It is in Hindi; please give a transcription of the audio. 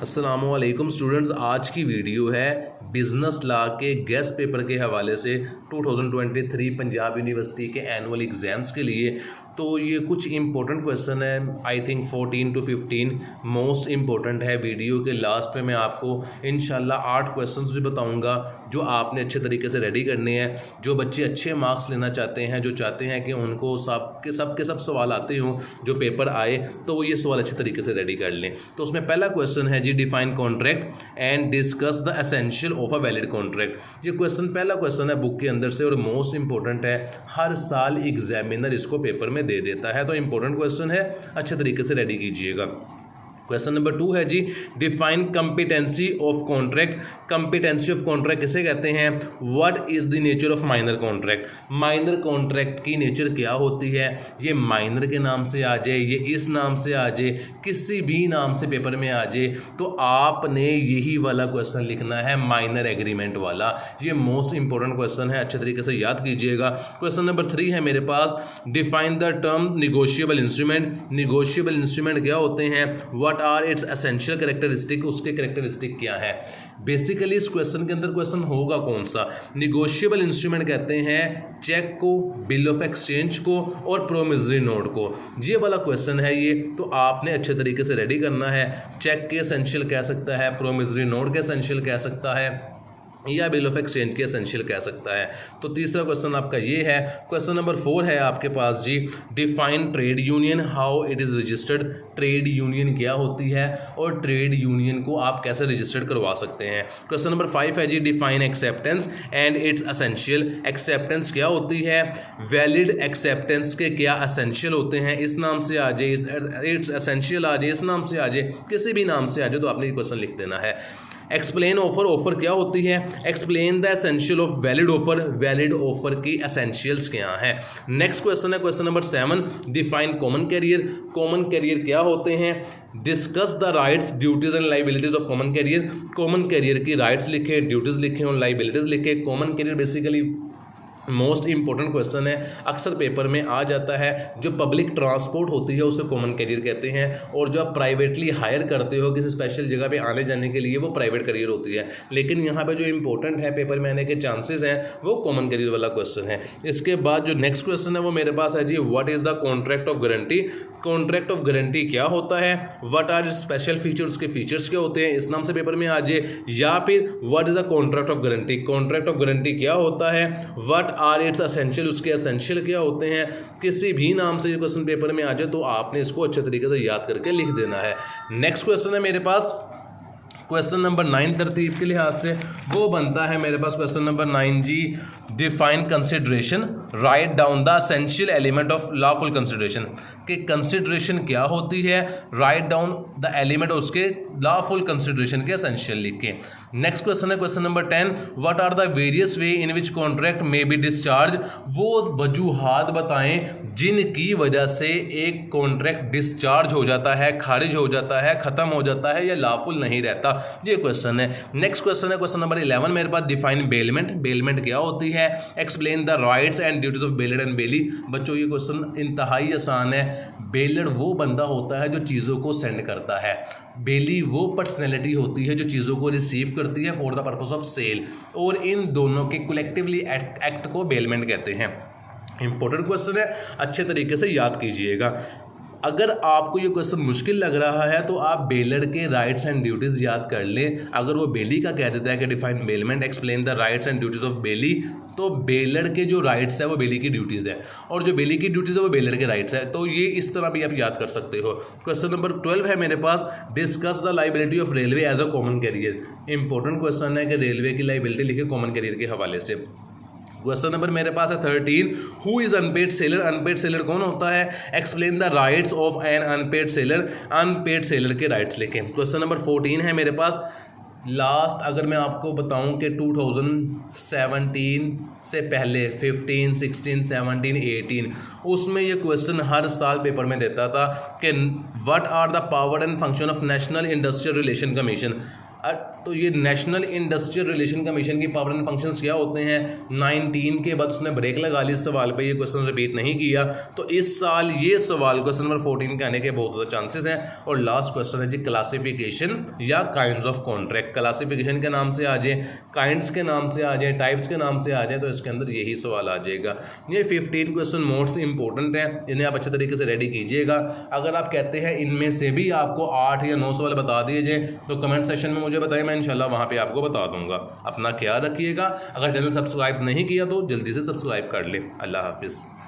अस्सलामुअलैकुम स्टूडेंट्स, आज की वीडियो है बिज़नेस लॉ के गेस्ट पेपर के हवाले से 2023 पंजाब यूनिवर्सिटी के एनुअल एग्ज़ाम्स के लिए। तो ये कुछ इंपॉर्टेंट क्वेश्चन है, I think 14 to 15 most important है। वीडियो के लास्ट में मैं आपको इंशाल्लाह 8 क्वेश्चंस भी बताऊंगा जो आपने अच्छे तरीके से रेडी करने हैं। जो बच्चे अच्छे मार्क्स लेना चाहते हैं, जो चाहते हैं कि उनको सब सवाल आते हों, जो पेपर आए तो वो ये सवाल अच्छे तरीके से रेडी कर लें। तो उसमें पहला क्वेश्चन है जी, define contract and discuss the essential of a valid contract. ये पहला क्वेश्चन है बुक के अंदर से और मोस्ट इंपॉर्टेंट है। हर साल एग्जामिनर इसको पेपर में दे देता है, तो इंपॉर्टेंट क्वेश्चन है, अच्छे तरीके से रेडी कीजिएगा। क्वेश्चन नंबर 2 है जी, define competency of contract. Competency of contract किसे कहते हैं? What is the nature of minor contract. Minor contract की नेचर क्या होती है? ये माइनर के नाम से आ जाए, ये इस नाम से आ जाए, किसी भी नाम से पेपर में आ जाए, तो आपने यही वाला क्वेश्चन लिखना है, माइनर एग्रीमेंट वाला। ये मोस्ट इंपॉर्टेंट क्वेश्चन है, अच्छे तरीके से याद कीजिएगा। क्वेश्चन नंबर 3 है मेरे पास, define the term negotiable instrument. Negotiable instrument क्या होते हैं? What are its essential characteristic. उसके कैरेक्टरिस्टिक क्या है? बेसिकली इस क्वेश्चन के अंदर क्वेश्चन होगा कौन सा? निगोशिएबल इंस्ट्रूमेंट कहते हैं चेक को, बिल ऑफ एक्सचेंज को और प्रोमिसरी नोट को। ये वाला क्वेश्चन है ये, तो आपने अच्छे तरीके से रेडी करना है। चेक के एसेंशियल कह सकता है, प्रोमिसरी नोट के एसेंशियल कह सकता है, या बिल ऑफ एक्सचेंज के एसेंशियल कह सकता है। तो तीसरा क्वेश्चन आपका ये है। क्वेश्चन नंबर 4 है आपके पास जी, define trade union, how it is registered. Trade union क्या होती है और ट्रेड यूनियन को आप कैसे रजिस्टर्ड करवा सकते हैं। क्वेश्चन नंबर 5 है जी, define acceptance and its essential. Acceptance क्या होती है? वैलिड एक्सेप्टेंस के क्या एसेंशियल होते हैं? इस नाम से आ जाए, इट्स एसेंशियल आ जाए, इस नाम से आ जाए, किसी भी नाम से आ जाए, तो आपने ये क्वेश्चन लिख देना है। Explain offer. ऑफर क्या होती है? Explain the essential of valid offer. Valid offer की एसेंशियल्स क्या है। नेक्स्ट क्वेश्चन है question number 7, define common carrier. Common carrier क्या होते हैं? Discuss the rights, duties and liabilities of common carrier. Common carrier की राइट्स लिखे, ड्यूटीज लिखे और लाइबिलिटीज लिखे। Common carrier basically most important question है, अक्सर पेपर में आ जाता है। जो पब्लिक ट्रांसपोर्ट होती है उसे कॉमन कैरियर कहते हैं, और जो आप प्राइवेटली हायर करते हो किसी स्पेशल जगह पे आने जाने के लिए, वो प्राइवेट कैरियर होती है। लेकिन यहाँ पे जो इंपॉर्टेंट है, पेपर में आने के चांसेस हैं, वो कॉमन कैरियर वाला क्वेश्चन है। इसके बाद जो नेक्स्ट क्वेश्चन है वो मेरे पास है जी, what is the contract of guarantee. Contract of guarantee क्या होता है? व्हाट आर स्पेशल फीचर्स, के फीचर्स क्या होते हैं, इस नाम से पेपर में आ जाए। या फिर what is the contract of guarantee. Contract of guarantee क्या होता है? व्हाट आर इट्स एसेंशियल, उसके एसेंशियल क्या होते हैं। किसी भी नाम से क्वेश्चन पेपर में आ जाए तो आपने इसको अच्छे तरीके से याद करके लिख देना है। नेक्स्ट क्वेश्चन है मेरे पास क्वेश्चन नंबर 9 तरतीब के लिहाज से, वो बनता है मेरे पास क्वेश्चन नंबर 9 जी, define consideration. Write down the essential element of lawful consideration. कि कंसिडरेशन क्या होती है, राइट डाउन द एलिमेंट उसके लॉफुल कंसिडरेशन के एसेंशियल लिखे। नेक्स्ट क्वेश्चन है question number 10, what are the various way in which contract may be discharge. वो वजूहात बताएं जिनकी वजह से एक कॉन्ट्रैक्ट डिस्चार्ज हो जाता है, खारिज हो जाता है, खत्म हो जाता है या लॉफुल नहीं रहता। ये क्वेश्चन है। नेक्स्ट क्वेश्चन है क्वेश्चन नंबर 11 मेरे पास, डिफाइन बेलमेंट। बेलमेंट क्या होती है? Explain the rights and duties of bailor and bailee. बच्चों ये क्वेश्चन इंतहाई आसान है। बेलर वो बंदा होता है जो चीज़ों को सेंड करता है, बेली वो पर्सनैलिटी होती है जो चीज़ों को रिसीव करती है for the purpose of sale, और इन दोनों के कलेक्टिवली एक्ट को बेलमेंट कहते हैं। इंपॉर्टेंट क्वेश्चन है, अच्छे तरीके से याद कीजिएगा। अगर आपको ये क्वेश्चन मुश्किल लग रहा है तो आप बेलर के राइट्स एंड ड्यूटीज़ याद कर लें। अगर वो बेली का कह देता है कि define bailment, explain the rights and duties of belly, तो बेलर के जो राइट्स है वो बेली की ड्यूटीज़ है, और जो बेली की ड्यूटीज़ है वो बेलर के राइट्स है। तो ये इस तरह भी आप याद कर सकते हो। क्वेश्चन नंबर 12 है मेरे पास, discuss the liability of railway as a common carrier. Important question है कि रेलवे की लाइबिलिटी लिखे कॉमन कैरियर के हवाले से। क्वेश्चन नंबर मेरे पास है 13, who is unpaid seller. Unpaid seller कौन होता है? Explain the rights of an unpaid seller. Unpaid seller के राइट्स लिखें। क्वेश्चन नंबर 14 है मेरे पास लास्ट। अगर मैं आपको बताऊं कि 2017 से पहले 15, 16, 17, 18 उसमें ये क्वेश्चन हर साल पेपर में देता था कि what are the power and function of National Industrial Relation Commission. तो ये नेशनल इंडस्ट्रियल रिलेशन कमीशन की पावर एंड फंक्शंस क्या होते हैं, 19 के बाद उसने ब्रेक लगा ली इस सवाल पे, ये क्वेश्चन रिपीट नहीं किया। तो इस साल ये सवाल क्वेश्चन नंबर 14 के आने के बहुत ज़्यादा चांसेस हैं। और लास्ट क्वेश्चन है जी क्लासिफिकेशन या काइंड्स ऑफ कॉन्ट्रैक्ट। क्लासिफिकेशन के नाम से आ जाए, काइंड्स के नाम से आ जाए, टाइप्स के नाम से आ जाए, तो इसके अंदर यही सवाल आ जाएगा। ये 15 क्वेश्चन मोस्ट इंपॉर्टेंट हैं, इन्हें आप अच्छे तरीके से रेडी कीजिएगा। अगर आप कहते हैं इनमें से भी आपको 8 या 9 सवाल बता दिए जाए तो कमेंट सेक्शन में मुझे बताइए, मैं इंशाल्लाह वहाँ पे आपको बता दूंगा। अपना ख्याल रखिएगा। अगर चैनल सब्सक्राइब नहीं किया तो जल्दी से सब्सक्राइब कर ले। अल्लाह हाफिज़।